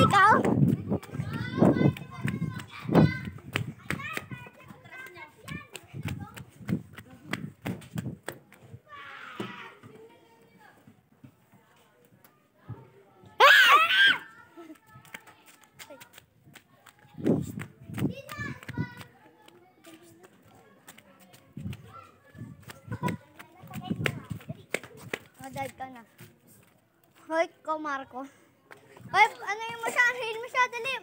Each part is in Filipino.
ikaw? Dive ka na. Hoy, ko Marco. Hoy, ano yung masahin mo siya? Dali.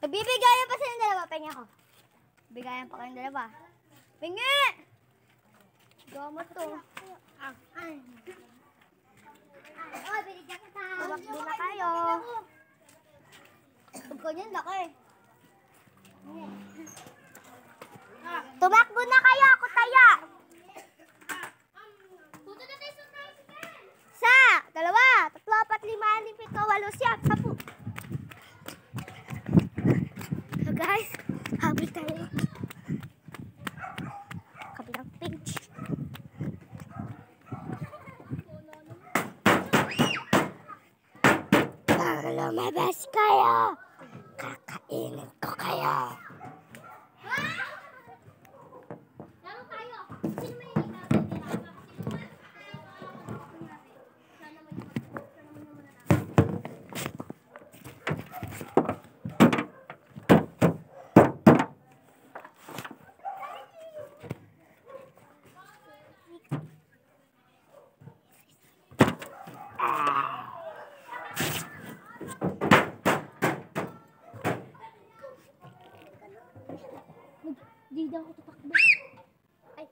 Bibigayan pa silang dalawa. Pengi ako. Bigayan pa kayong dalawa. Pengi! Gamot to. Tumakbo na kayo. Tumakbo niyan, laki. Tumakbo na kayo, ako tayo. Isa, dalawa, tatlo, apat, lima, anim, pito, walo, siyam, sampu. So guys, habol tayo. Kabilang page. Lumabas kayo! Kakainin ko kayo! Laro tayo! Sino may Di daw ako tatakbo. Ay.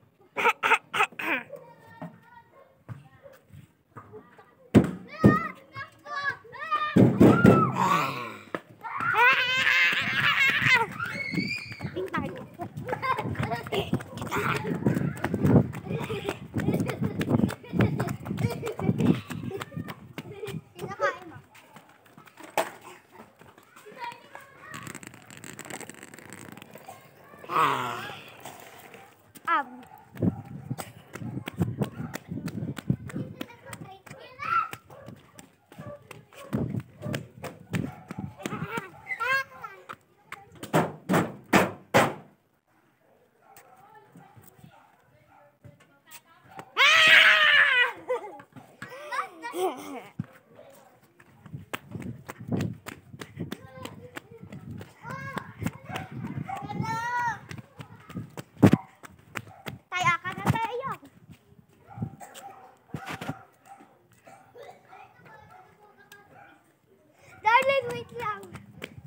Wait lang.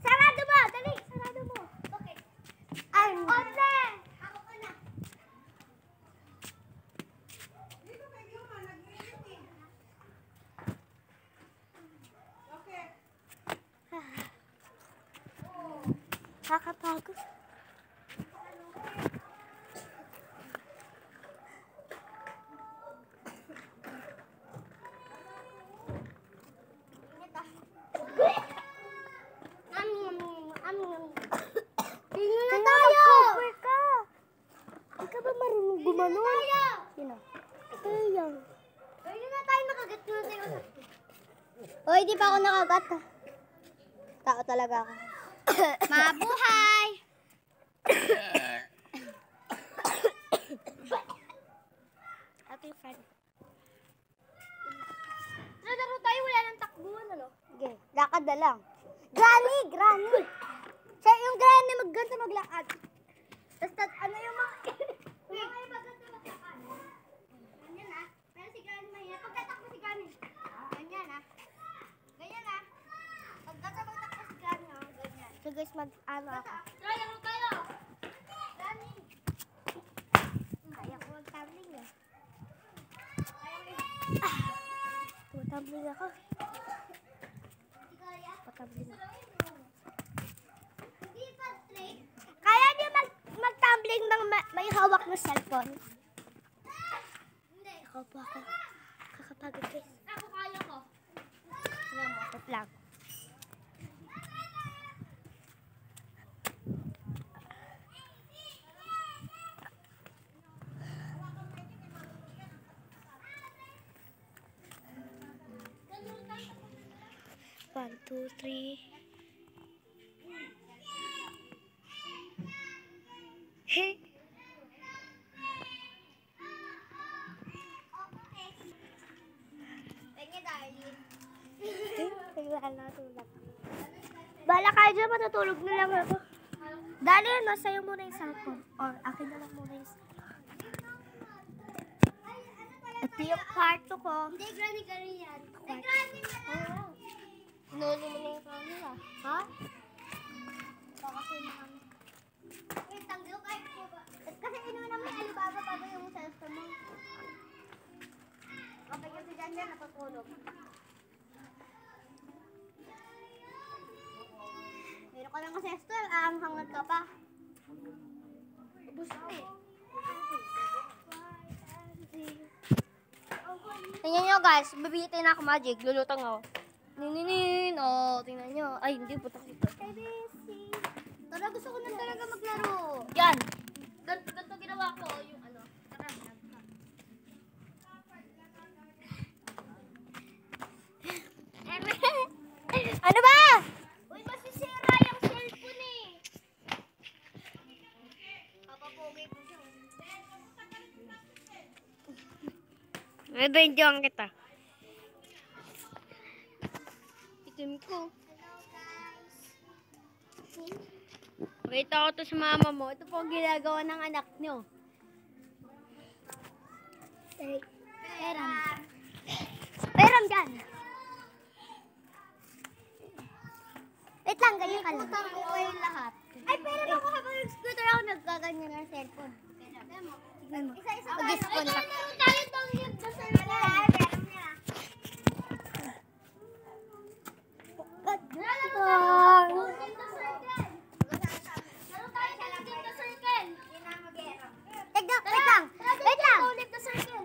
Sarado mo! Dali! Sarado mo! Okay. Ole! Ako ka na. Dito kayo naman. Nag-meeting. Okay. Kakapagod. Gumanon. Sino? Ayan. Pwede na tayo nakagat natin. Hoy, di pa ako nakagat. Tao talaga ako. Mabuhay! Happy friend. Nadaro tayo, wala nang takbuhan, ano? Okay, lakad na lang. Granny! Granny! Siya yung granny magganto maglakad. Tapos ano yung mga... So guys, mag-ano ako. Try, laro tayo! Kaya ko mag-tumbling eh. Mag-tumbling ako. Mag-tumbling ako. Kaya niyo mag-tumbling ng may hawak na cellphone? Ako po ako. Kakapagod guys. Ako kaya ko. Alam mo, ako lang. 1, 2, 3. Hey. Bala kayo dyan, matutulog na lang ako. Dali, sa'yo muna yung cellphone. Or akin na lang muna yung cellphone. Ito yung kwarto ko. Hindi, granny yan. Granny na lang. Inulo mo na yung camera. Ha? Kasi na kami. Wait, tanggal kayo po ba? Kasi inunan mo yung Alibaba pa ba yung cellphone mo? Kapag yung si Jan natutulog. Meron ka lang kasi store, hangad ka pa. Ubus ko eh. Tingnan nyo guys, babitin na ako magic, lulutang ako. Nininin, tingnan nyo. Ay, hindi, putak ito. Tara, gusto ko na talaga maglaro. Yan. Ganito ginawa ko, yung ano. Tara, ano ba? Uy, masisira yung cellphone eh. Kapapogay ko siya. Nabendyoan kita. Itim ko. Pakita ko to sa mama mo. Ito po ang ginagawa ng anak nyo. Peram. Peram dyan. Wait lang, ganyan ka lang. Putang ko yung lahat. Ay, pero ako habang nag-scooter ako, nagkaganyan ng cellphone. Tignan mo. Isa-isa. Mag-scroll ka. Tayo itong live sa cellphone.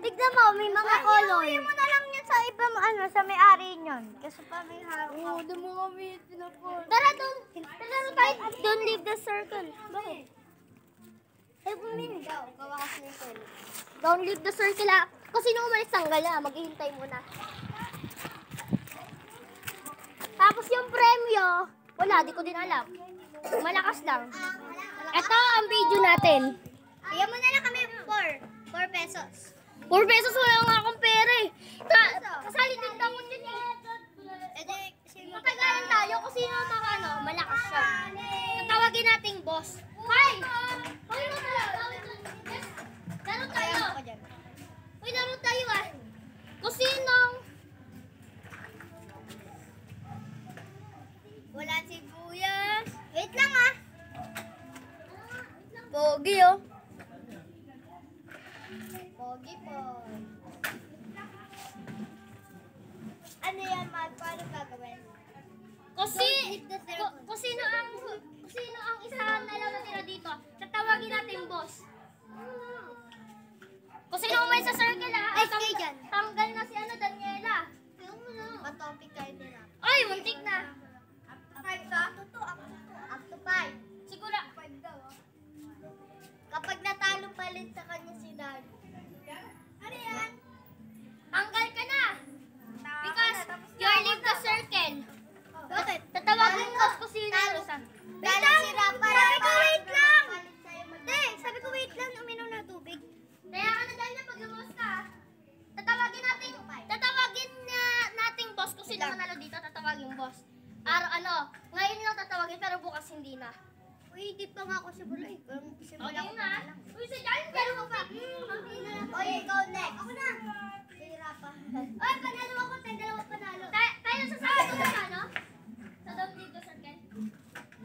Tignan mo, may mga color. Iuwi mo na lang yan sa ibang sa may-ari niyon. Kasi pa may harap. Oo, doon mo kami pinapon. Tara doon. Tara tayo. Don't leave the circle. Bakit? Ay, bumili. Kawakas na yung don't leave the circle ha. Kasi nung umalis tanggal ha, maghihintay muna. Tapos yung premyo, wala, di ko din alam. Malakas lang. Ito ang video natin. Bigyan mo na lang kami 4 pesos. 4 pesos, wala nga akong pera eh. Kasali din daw ko dyan eh. Matagalan tayo kung sino ang malakas siya. Tatawagin nating boss. Hi! Hoy, laro tayo. Hoy, laro tayo ah. Kung sinong wala sibuyas. Wait lang ah. Pogi oh. Pogi po. Ano yan, Matt? Paano gagawin? Kung sino ang isa na lang natira dito, tatawagin natin boss. Kung sino umay sa circle ha, tanggal na si Daniela. Matopic kayo nila. Ay, muntik na. Up to 5. Siguro. 5 daw. Kapag natalo palit sa kanya si Dad. Ano yan? Tanggal ka na. Because you leave the circle. Bakit? Tatawagin ko kung sino yung isa. Wait lang. Sabi ko wait lang. Sabi ko wait lang. Uminom na tubig. Kaya ka na dahil na pag lumos ka. Tatawagin natin boss kung sino manalo dito. Tatawagin boss. Ngayon lang tatawagin pero bukas hindi na. Uy, di pa nga ako siguro. Okay na. Uy, sa dyan, pero ko pa. Uy, ikaw next. Ako na. Sira pa. Uy, panalo ako. Tayo panalo. Tayo sasabi ko sa ano? Sa don't leave the circle.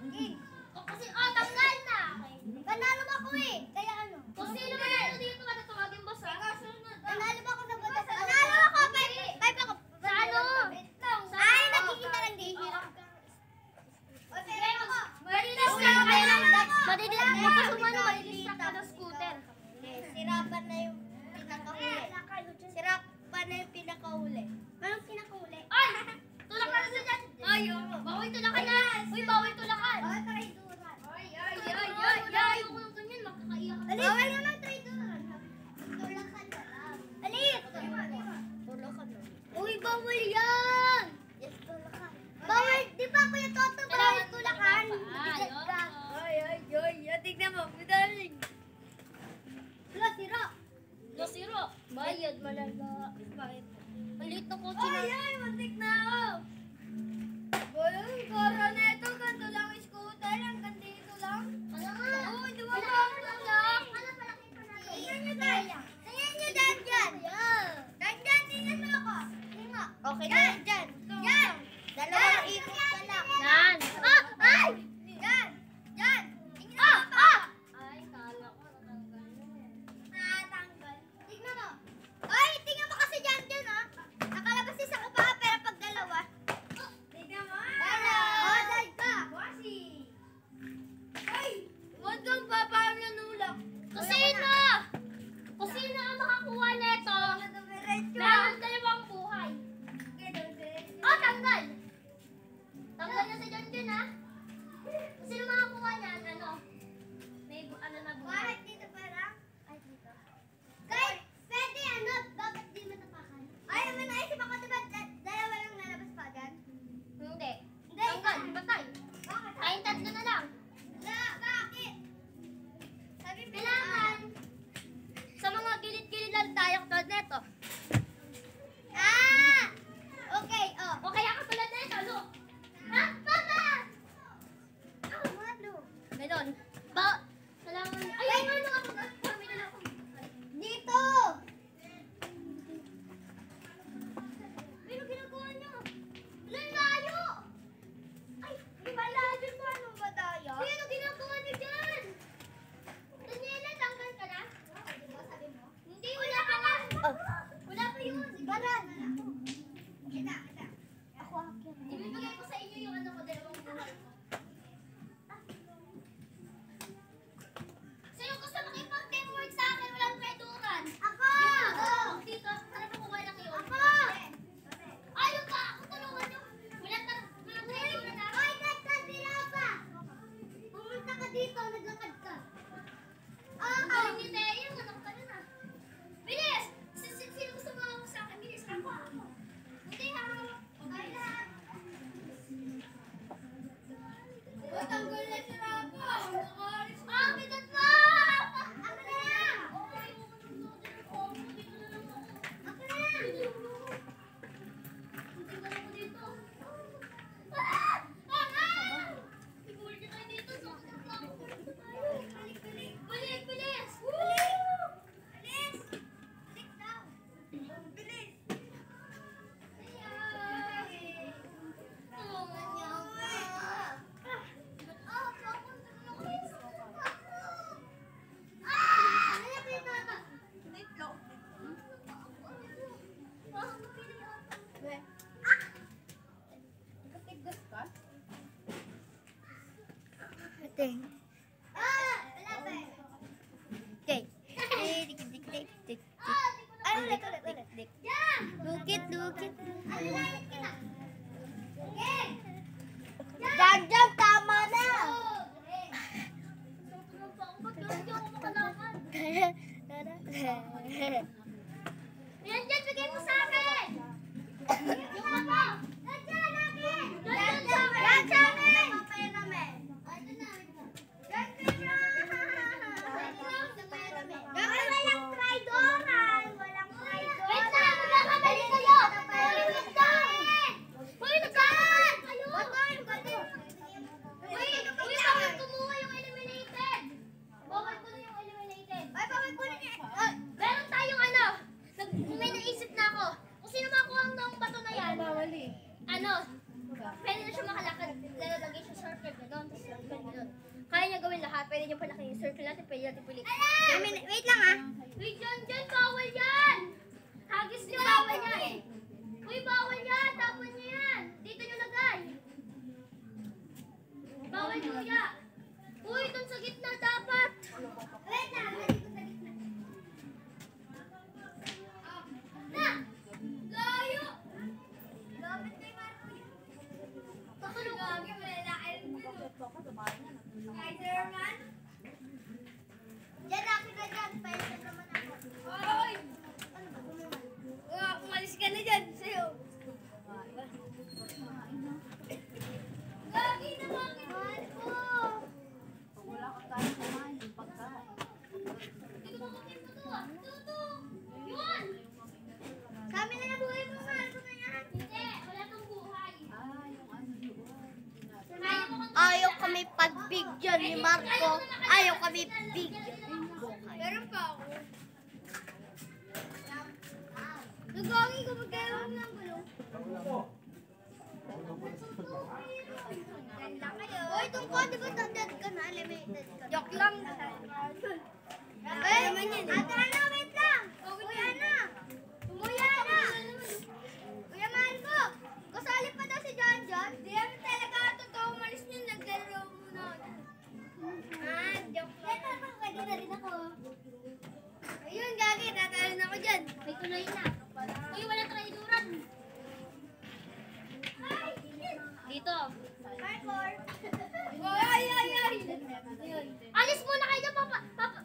Hindi. Kasi, tanggal na. Panalo ako eh. Kaya ano? Kung sino manalo dito, matatawagin boss ha? Panalo ba ako sa bata? Panalo ako. 5 ako. Sa ano? Ay, nakikita lang dito. Madidistract ka ng scooter. Sirapan na yung pinakahuli. Anong pinakahuli? Ay! Tulak ka na sa dyan! Ay! Bawal tulakan na! Uy, bawal tulakan! Bawal traiduran! Ay! Ayaw ko ng ganyan, makakaiyak. Bawal na ng traiduran. Tulakan na lang. Alit! Tulakan na. Uy, bawal yan! Yes, tulakan. Bawal Ay, tulakan. Ay, tignan mo, darling. Wala, sira. Nasiro. Bayad, malala. Bakit? Maliit na kotse na. Ay, matik na ako. Boy, kara na ito, ganito lang yung scooter, ang gandito lang. Ano nga? Uy, dumadami lang lang. Ano, palaki pa natin. Tingnan nyo dyan. Tingnan nyo dyan. Dyan, tingnan mo ako. Tingnan nga. Okay Yan. na dyan. Yan. Dalawang ikot ka lang. Yan. Ay! Yan. Yan. Tingnan mo ako. Ay, kala ko natanggal na eh. Natanggal. Tignan mo. Ay, tingnan mo kasi dyan, ha. Nakalabas isa ko pa, pero pag dalawa. Tingnan mo. Hello. Oh, dahil ka. Wasi. Ay, huwag kang papaam na nulak. Kusina! Kusina ang makakuha nito. Meron dalawang buhay. Oh, tanggal! Tanggal na si John John, ha? Sino makakuha niyan? Ano? May ano na buhay? Bakit dito parang? Ay, dito. Guys, pwede ano? Bakit di matapakan? Ay, may naisip ako, diba? Dalawa lang lalabas pa dyan? Hindi. Hindi, Tanggal, patay. Bakit? Kayong tatlo na lang. Bakit? Sabi Kailangan. Sa mga gilid-gilid lang tayo katulad nito. Ah! Okay, oh. O kaya katulad nito, look. Ha? Papa! Ano? Ganon. Kailangan. Ay, ano ako? Kami na lang ako. Dito! Ano ginagawa niyo? Ilan layo? Ay, di ba layo mo? Ano ba tayo? Ay, ano ginagawa niyo dyan? Daniela, tanggal ka na? Diba sabi mo? Hindi, wala ka na. Wala pa yun. Baran! Kita. Ako akin. Ibibigay ko sa inyo yung ano ko, dalawang buhay ko. Sino gusto makipag-teamwork sa akin? Walang kwedukan. Ako! Yung dito, para makuha lang yun. Ako! Ayaw ka! Ako tulungan nyo. Walang kwedukan na. Hoy, nagkadira pa! Pumunta ka dito, naglakad ka. Ay, hindi tayo. Ano ka na? Bilis! Sino gusto makawag sa akin? Bilis, ako. Hindi, ha? Ay, lahat. Uy, tanggal na si Rafa. Nakaalis na. Ah, bigat pa! Ako na yan! Okay, dito na lang ako. Ako na yan! Hindi ko lang dito. Ah! Ah! Siguro dito tayo dito. Sakit na ako. Balik, balik. Bilis, bilis! Bilis! Balik daw. Bilis! Tulungan niyo ako. Okay. Okay. Ulit. Lukit. Janjan, tama na! Yan dyan, bigay mo sa akin! Yung ano? Wait lang, magkakamali kayo! Wait lang! Uy, nagkakamali kayo! Uy, bawal kumuha yung eliminated! Bawal ko na yung eliminated. Meron tayong ano, may naisip na ako. Kung sino makuha ng bato na yan, ano, pwede na siya makalakad. Lalagay siya circle na doon, tapos circle na doon. Kaya niya gawin lahat, pwede niya palaki yung circle natin, pwede natin pili. Wait lang ah. Wait, dyan, bawal yan! Hagis niyo, bawal yan! Uy, bawal yan! Tapon niyo yan! Dito niyo lagay! Bawal kuya! Uy, doon sa gitna dapat! Wait lang. Na! Layo! Lapit kay Marco yun. Patulog ko! Lagi may lain ko. Spider-Man? Diyan ako na dyan. Spider-Man ako. Oy! Umalis ka na dyan. Sa'yo. Lagi naman. kami pagbigyan ni Marco. Ayaw kami bigyan. Meron pa ako. Nagawin ko magkaroon ng gulong. Ganda kayo. Hoy, itong ko, di ba dead ka na? Limited ka. Joke lang. Ay, Ate Ana, wait lang. Kuya Ana. Kuya Ana. Kuya Marco. Kasali pa daw si John John. Di namin talaga totoo. Umalis niyo. Nagdaro muna. Joke lang. Pwede na rin ako. Ayun, gagi. Tatalon ako dyan. May tuloy na. Uy, wala traiduran. Dito. Marcor. Ay. Alis muna kayo.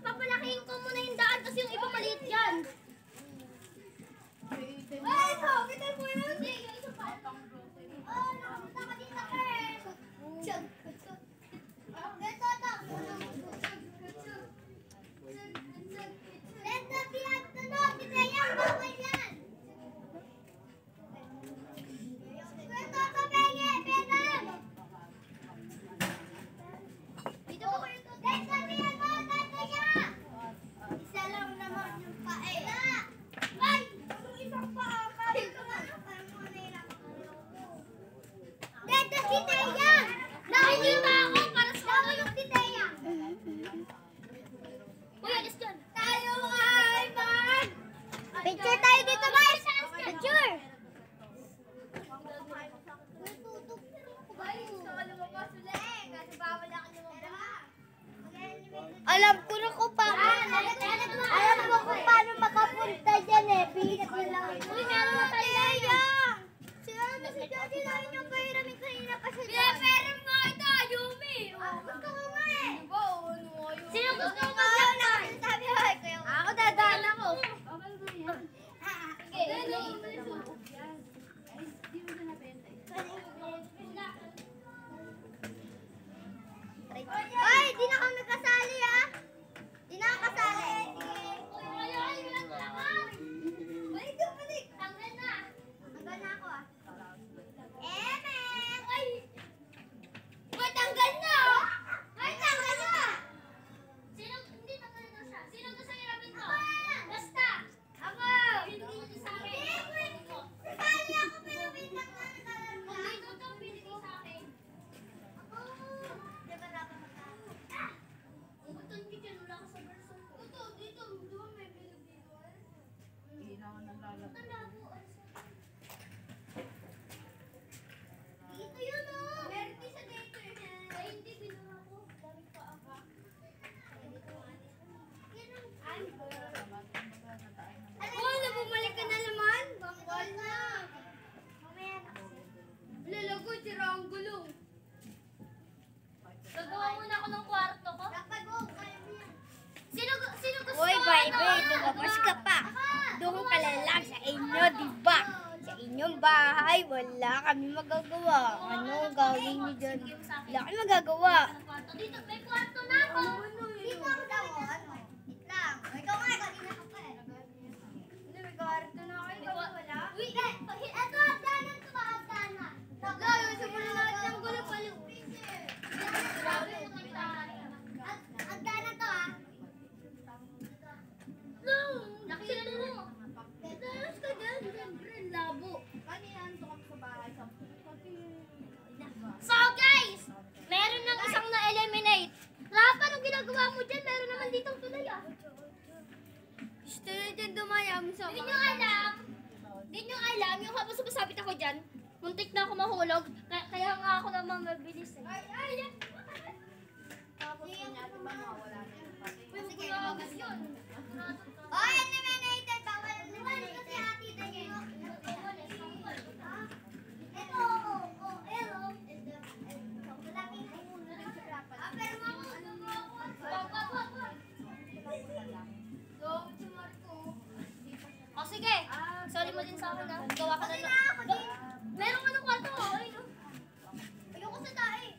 Papalakihin ko muna yung daan kasi yung iba maliit yan. Ay, kita mo yun. Hindi, yung isa pa. Nakapunta ka dito eh. Let the be at the dog. Kita yan. Bawal yan. Dito po kayo to. Let the be at the dog. Isa lang naman yung pae. Ay! Yung isang paa. Parang mo nahirapan. Let the Titeya! Nakikita ako para sa ako yung Titeya. Uy, alis dyan. Tayo ay mag... Picture tayo dito, guys! Picture! Alam ko na kung paano. Alam ko kung paano makapunta dyan eh. Pilit lang. Uy, meron na tayo. Sila na si Daddy na yung pahiramin kanina pa siya. Pinaperam nga ito, Yumi. Gusto ko nga eh. Sino gusto ko nga? Ako dadaan ako. Ay, di na kami kasali ah. Di na kasali. Balik. Tanggal na. Tanggal na ako ah. Emek. Ay. Ba't tanggal na? Ay, tanggal na. Sino, hindi tanggal na siya. Sino gusto hiramin ko? Basta. Ako. Binigay niyo sa akin. Kasali ako pero bintang na nakalam ka. Dito to, binigay sa akin. Ako. Di ba dapat magkakaroon? Ang button picture, wala ka sa version ko. Ito, dito. Di ba may bilog dito? Hindi na ako naglalagay. Dito yun o. Meron din sa dito eh. Ay, hindi. Binuha ko. Dami pa ako. Oh, nabumalik ka na naman? Bangkal na. Lalago, sira ang gulong. Gagawa muna ako ng kwarto ko. Sino gusto? Uy, baby, lumabas ka pa. Doon ka lang sa inyo, di ba? Sa inyong bahay, wala kami magagawa. Ano gawin niyo dyan? Wala kami magagawa. Dito, may kwarto na ako. Dito ako daw. Wait lang. Ikaw nga, kanina ka pa eh. Hindi, may kwarto na ako. Ikaw wala? Uy, eto, hagdanan to ba? Hagdanan. Hagdanan, simulan natin ang gulo palo. Hagdanan to ah. No! Nakita mo. Dalas ka dyan. Siyempre, labo. Kanina, nandito kami sa bahay. So guys, meron ng isang na-eliminate. Rafa, anong ginagawa mo dyan? Meron naman ditong tulay ah. Gusto nyo dyan dumayam sa Di nyo alam, yung habang sumasabit ako dyan, muntik na ako mahulog. Kaya nga ako naman mabilis eh. Tapos kunyari ba mawala na yung pati? Sige, magas yun. Oy, eliminated! Bawal eliminated! Kasi ati na yun. Ito, hello. Malaking ay muna rin sa rapat. Pero ako, O sige, sorry mo din sa akin ah. Gawa ka na lang. Meron ka ng kwarto oh. Ayun oh. ayoko sa tae.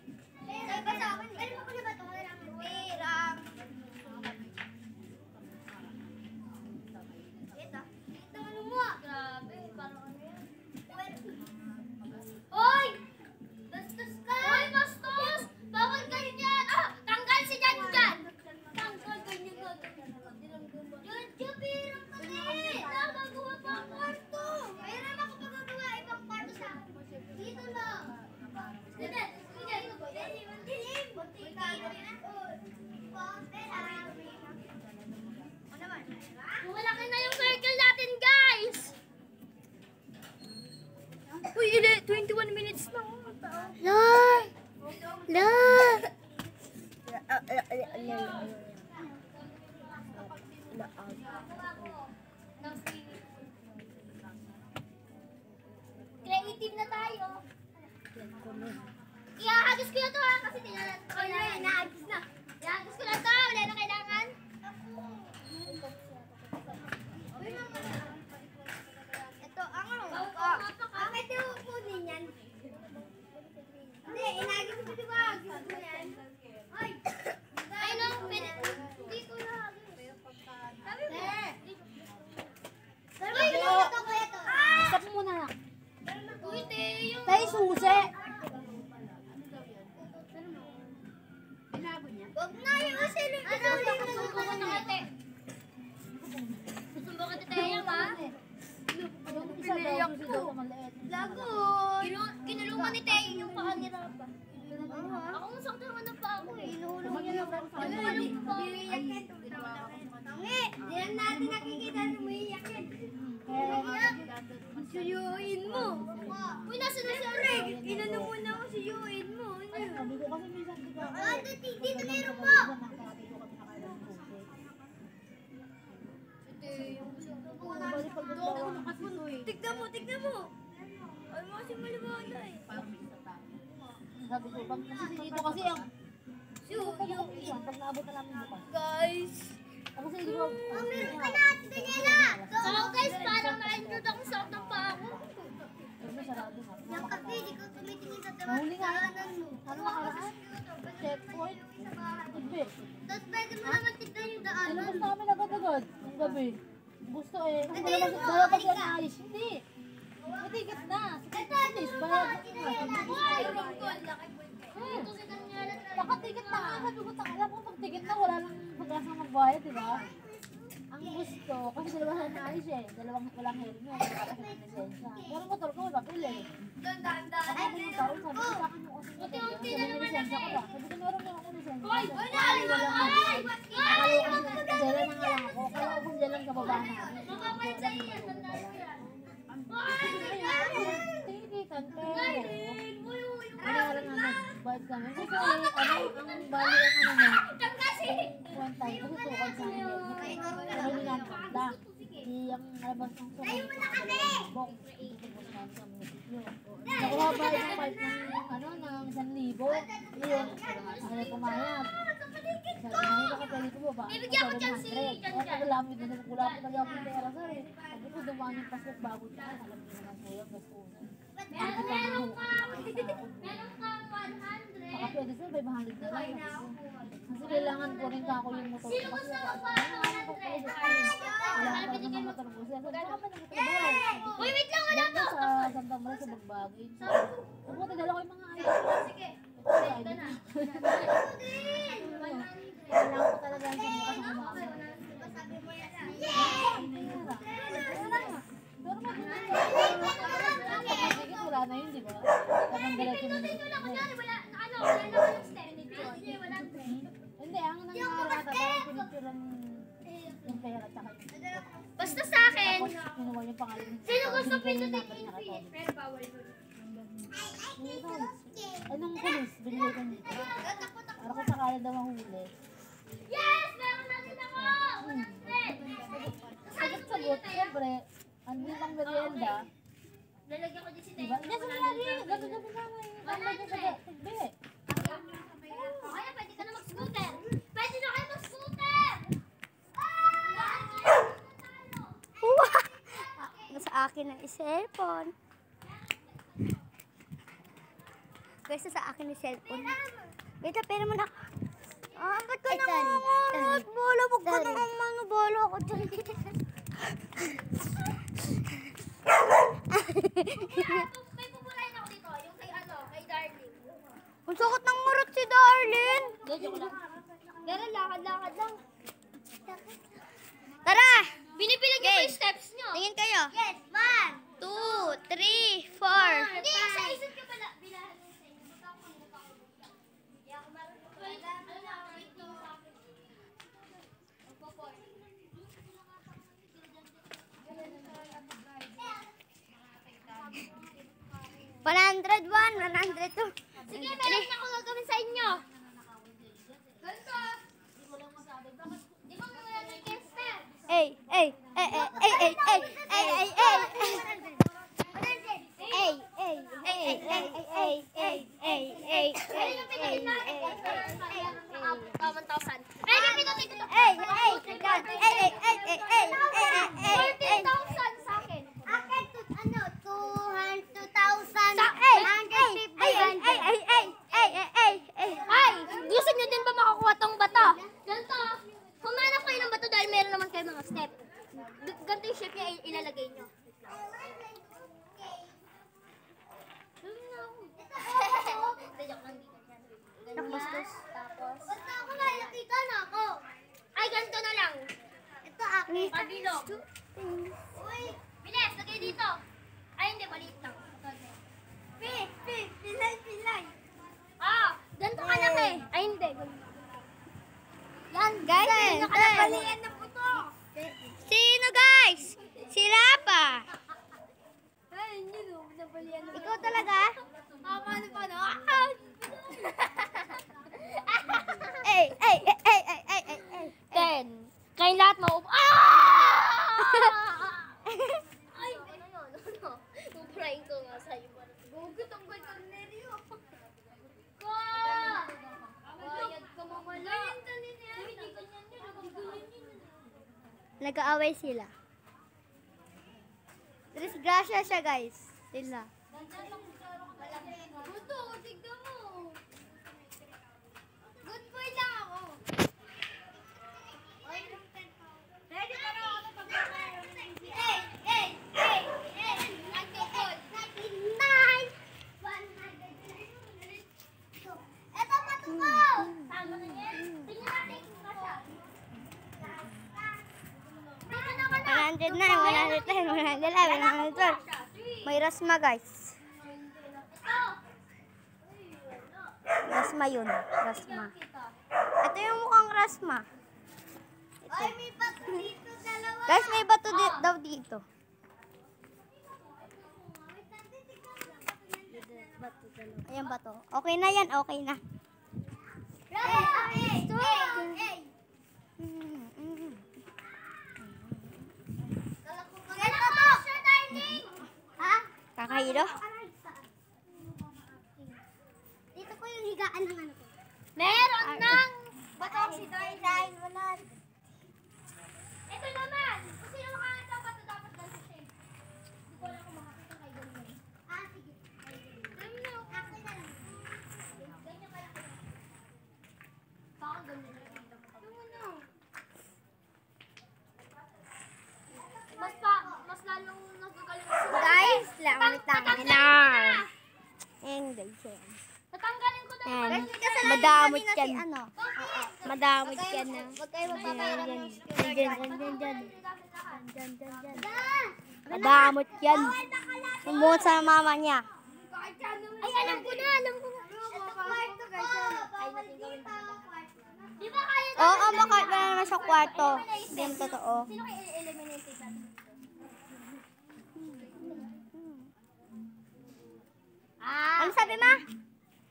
La! Creative na tayo. Iahagis ko na to ha, kasi tinalan. Naagis na. Iahagis ko na to, wala na kailangan. Ito, ang Bakit yung kunin yan? Hindi, inagis ko diba? Agis ko yan. Ay! Ay no, hindi ko nahagis. Sabi mo. Uy, ito ko ito. Stop muna lang. Uy, Teo. Tayo susi. Huwag na yung usin. Susumbong ka na kate. Susumbong ka Teo, ha? Piniyak ko. Lago. Kinulungan ni Teo yung paa ni Rapa. Ako masakta naman ang paa ko eh. Kinulungan niya pa ako. Tangi, di lang natin nakikita na umiiyak yan. Suyuin mo. Uy, nasa na si Arek? Inano muna ako suyuin mo. Sabi ko kasi minsan diba? Dito meron po. Tignan mo. Ay, mo si Maliwala eh. Sabi ko, kasi dito kasi ang pag naabot na namin bukas. Guys. Tapos hindi ko, Meron ka na, Ate Daniela. So guys, parang na-enjoy ako sa ng paa ko. sarado na. Yung kape, di ko tumitingin sa Nahuli nga. daanan mo. Ano nakaraan? Checkpoint. Hindi. Tapos pwede mo naman tignan yung daanan. Ano gusto namin agad-agad? Ang gabi. Gusto eh. Kasi Ito dalawa yung dalawa balik kasi ka. ayos. Hindi. May ticket na. Please, bayad na nga. Ito si Daniela. Naka-ticket na nga. Sabi ko, alam ko pag-ticket na, wala nang pag-asa magbayad, di ba? Ang gusto, kasi dalawa na ayos eh. Dalawang walang helmet. Tapos may lisensya. Pero motor ko, may papel eh. Ako yung taon, sabi ko sa akin mo kasi Unti-unti na sabi ko, naman lisensya ko eh. ba? Sabi ko, meron na ako lisensya. Ay, Sabi ko, ay, wala ay, nga. ay, Akala ko kasi dala na nga lang ako. Akala ko kung dala ng kababa namin. Makapalit sa iyo, tandaan ko yan. Tinitan, pero ano nga lang naman, bayad kami. Kasi ang bali ang ano na, Diyan kasi. one time, kasi tukad sa amin. Pero hindi namin handa. Di ang labas ng sa bok. Itubos namin sa munisipyo. Nakuha ba yung part ng ano, ng 1,000? Yun, ano pumayag. Sabi na hindi ako pwede ko ba? Bibigyan ko dyan si Jan Kaya Jan. pagkalamit na sa kula ko talaga akong pera sir eh. Sabi ko dumaan yung pasok bago siya. Alam niyo naman po yung gusto ko. Meron kang 100. Baka pwede sir, 500 na lang. Kasi kailangan ko rin kako yung motor ko. Sino Kasi gusto ako, mo pa? ano ko pwede ko. Wala ko talaga ng motor ko. Sabi ko, baka pa nagtatrabaho. Uy, wait lang, wala to. Sa Santa Maria sa Bagbagin. Sabi ko, dala ko yung mga ayos. Sige. Ito na. Kailangan ko talaga yung sinikas ng mga ako. Wala na yun, di ba? Parang dalat yung Wala naman yung step. Wala hindi, ang nangyari ata, parang pinicturean yung pera tsaka yung Basta sa akin, tapos kinuha yung pangalan. sino gusto Binigay yung pindutin number yung niya pin? kay Pero bawal ko. Anong pulis? Binigay ko nito. Para ko sakala daw ang huli. Yes! Meron natin ako! 100! Sagot-sagot, siyempre, ang limang merienda, Lalagyan ko din si diba? Tayo. Hindi, sumali, gabi-gabi na may lalagyan sa tigbi. Kaya pwede ka na mag-scooter. Pwede na kayo mag-scooter! Sa akin ang cellphone. Guys, sa akin ang cellphone. Wait, pera mo na. Ba't ka nangangamot? Bola, wag ka nangangamot. Bola ako dyan. May pupulayin ako dito. Yung kay kay Darling. Ang sakit ng marot si Darlene. Hindi, joke lang. Dara, lakad-lakad lang. Tara! Binibilang niyo ba yung steps niyo? Tingin kayo. Yes, 1, 2, 3, 4. Hindi, sa isip ko pala. Bilahan ko sa inyo. Magkakamukha ko. Hindi ako marunong. Ano na, wait lang sa akin. Magpo-4. 101, 102. Sige, meron na ako gagawin sa inyo. Ganito. Di ba may wala ng Kester? Gusto nyo din ba makakuha tong bato? Ganito. Humanap kayo ng bato dahil meron naman kayo mga step. Ganito yung shape niya ilalagay nyo. Tapos, basta ako nakikita na ako. Ay, ganito na lang. Ito akin. Pabilo. Uy, bilis, lagay dito. Ay, hindi, maliit lang. Pilay. Ah, ganito ka na eh. Ay, hindi. Yan, guys. Ganito ka na balian na puto. Sino guys? Sila pa. Ay, hindi no. Nabalian na. Ikaw talaga? Paano? Ten. Kayong lahat maupo. Ay, ano yun? Uprayin ko nga sa'yo. Gugut ang bal ka neryo. Bayad ka mamala. Hindi ganyan yun. Nag-aaway sila. Disgrasya siya guys. Sila. Buto, tignan mo. Good boy lang ako. Ready ka na ako pag-aaway. Nagkukod. 99. Ito pato ko. Tama na yan. Tingnan natin kung kasya. Dito naman na. 109, 110, 111, 112. May rasma guys. Rasma yun. Rasma. Ito yung mukhang rasma. Ay, may bato dito dalawa. Guys, may bato daw dito. Ayan bato. Okay na yan, okay na. Ha? Kakahilo? Dito ko yung higaan ng ano ko. Meron ng bato si Darlene. Ito naman. Kung sino makakita ang bato, dapat ganito siya. Hindi ko alam kung makakita kayo ganyan. Ah, sige. Ganyan na. Akin na lang. Ganyan ka lang. Baka ganyan na lang. Mas lalong nagagaling sila. Guys, langit lang. Ayan guys. Tatanggalin ko na yung Ayan. bato. Madamot yan. Ano? Madamot yan na. Huwag kayo Dyan. Ah! Madamot yan. Sumuot sa mama niya. Ay, alam ko na. Ito kwarto ko. Bawal dito. Di ba kaya natin? Oo, baka wala naman sa kwarto. Hindi yung totoo. Sino kayo eliminated ba? Ano sabi ma?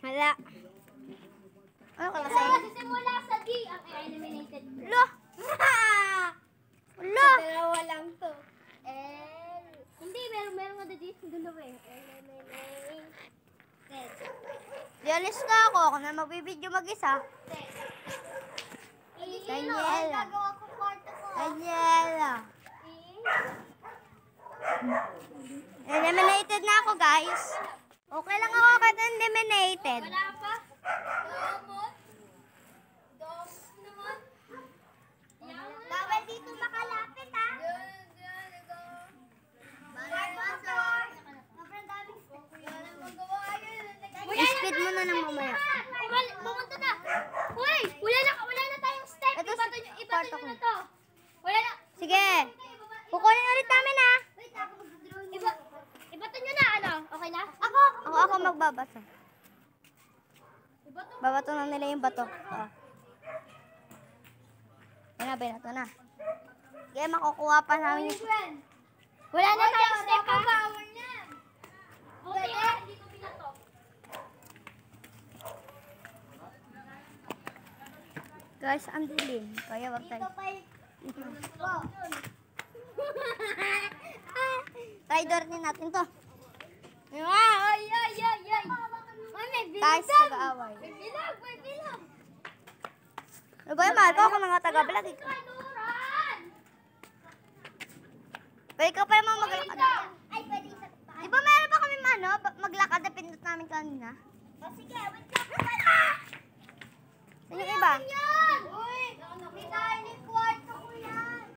Wala. Ano ka Ito, sa'yo? simula sa D ang eliminated. Lo! Lo! Dalawa lang to. Hindi, meron nga dito. Dalawa eh. Eliminated. Dialis na ako. Ako na magbibideo mag-isa. Daniela. Gagawa ko kwarto ko. Daniela. Eliminated na ako guys. Okay lang ako kahit eliminated. Wala pa? Domot? Domot naman? Bawal dito makalapit ha? I-speed mo na ng mamaya. Pumunta na! Uy! Wala na tayong step! Ito, Ibato nyo kwarto ko. na to! Wala na! Sige. Kukunin ulit namin ha. Ibato nyo na ano? Okay na? Ako magbabato. Babato na nila yung bato. Oh. Yan na, binato na. Sige, makukuha pa namin yung... Wala na tayong step ha? Okay, hindi ko pinato. Guys, ang dilim. Kaya wag tayo. Try dornin natin to. Ay! May Guys, taga-away. May bilang! Ano ba yung mahal ko? Ako mga taga-vlog. Kanuran! Pero ikaw pa yung mga maglakad. Ay, pwede isa pa. Di ba meron pa kami maglakad na pinindot namin kanina? O sige, wait lang. Saan yung iba? Yan! Uy! May dining quarter